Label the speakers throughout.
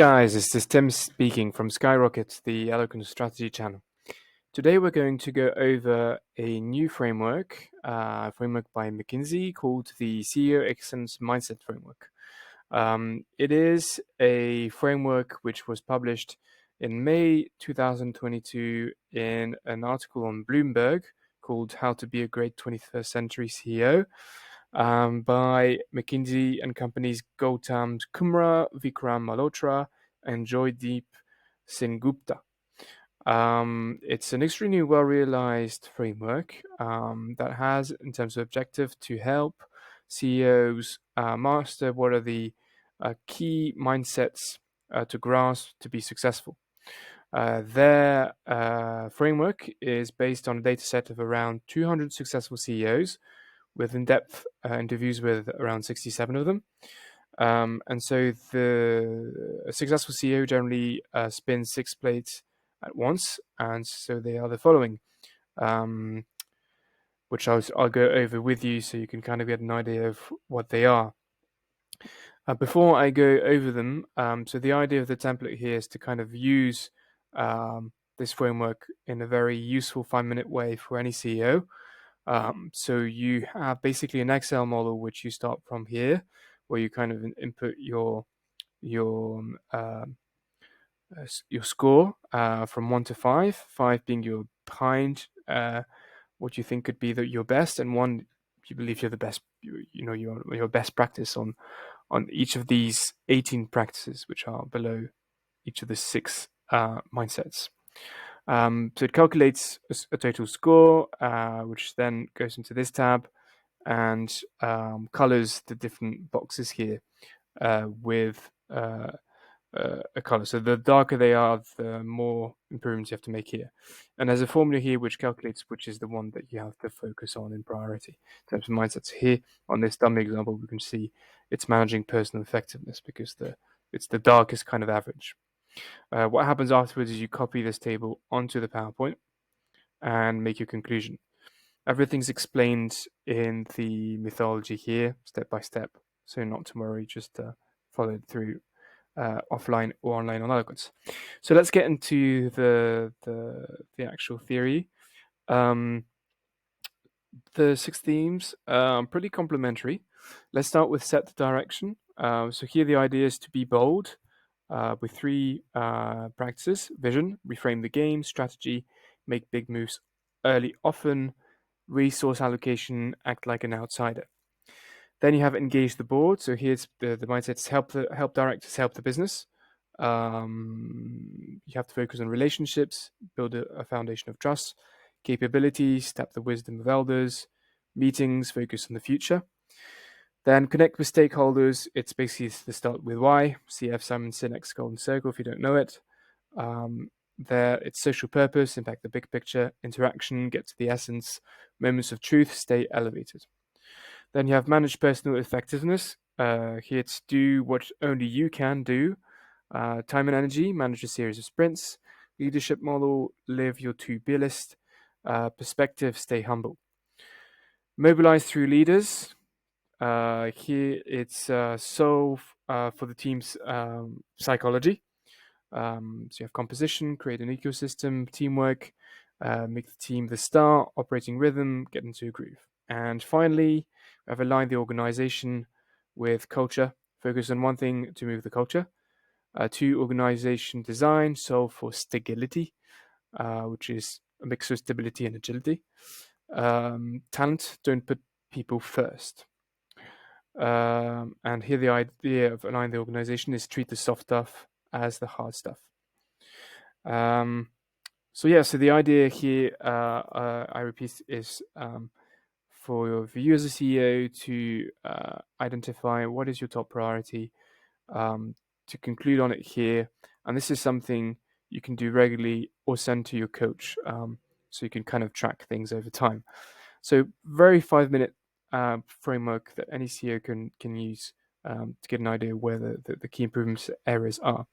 Speaker 1: Guys, this is Tim speaking from Skyrocket, the Eloquent Strategy channel. Today we're going to go over a new framework by McKinsey called the CEO Excellence Mindset Framework. It is a framework which was published in May 2022 in an article on Bloomberg called How to Be a Great 21st Century CEO. By McKinsey and Company's Gautam Kumra, Vikram Malhotra, and Joydeep Sengupta. It's an extremely well-realized framework that has, in terms of objective, to help CEOs master what are the key mindsets to grasp to be successful. Their framework is based on a data set of around 200 successful CEOs with in-depth interviews with around 67 of them. And so a successful CEO generally spins 6 plates at once, and so they are the following, which I'll go over with you so you can kind of get an idea of what they are. Before I go over them, so the idea of the template here is to kind of use this framework in a very useful 5-minute way for any CEO. So you have basically an Excel model which you start from here, where you kind of input your score from 1 to 5, 5 being you're behind what you think could be your best, and 1 you believe you're the best, your best practice on each of these 18 practices which are below each of the 6 mindsets. So it calculates a total score, which then goes into this tab and colors the different boxes here with a color. So the darker they are, the more improvements you have to make here. And there's a formula here which calculates which is the one that you have to focus on in priority in terms of mindsets. Here on this dummy example, we can see it's managing personal effectiveness because it's the darkest kind of average. What happens afterwards is you copy this table onto the PowerPoint and make your conclusion. Everything's explained in the methodology here, step by step, so not to worry, just follow it through offline or online on Eloquence. So let's get into the actual theory. The 6 themes are pretty complementary. Let's start with set the direction. So here the idea is to be bold with 3 practices: vision, reframe the game; strategy, make big moves early often; resource allocation, act like an outsider. Then you have engage the board. So here's the mindsets: help directors help the business. You have to focus on relationships, build a foundation of trust; capabilities, tap the wisdom of elders; meetings, focus on the future. Then connect with stakeholders. It's basically to start with why. CF Simon Sinek's Golden Circle, if you don't know it. There, it's social purpose, impact the big picture; interaction, get to the essence; moments of truth, stay elevated. Then you have manage personal effectiveness. Here it's do what only you can do. Time and energy, manage a series of sprints; leadership model, live your to-be list; perspective, stay humble. Mobilize through leaders. Here it's solve for the team's psychology. So you have composition, create an ecosystem; teamwork, make the team the star; operating rhythm, get into a groove. And finally, we have aligned the organization with culture, focus on one thing to move the culture. 2, organization design, solve for stability, which is a mix of stability and agility. Talent, don't put people first. And here the idea of align the organization is treat the soft stuff as the hard stuff. So the idea here, I repeat, is for you as a CEO to identify what is your top priority, to conclude on it here. And this is something you can do regularly or send to your coach, so you can kind of track things over time. So very 5-minute framework that any CEO can use to get an idea where the key improvements areas are.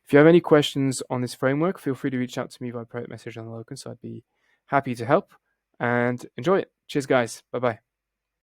Speaker 1: If you have any questions on this framework, feel free to reach out to me via private message on Eloquence. I'd be happy to help, and enjoy it. Cheers, guys. Bye-bye.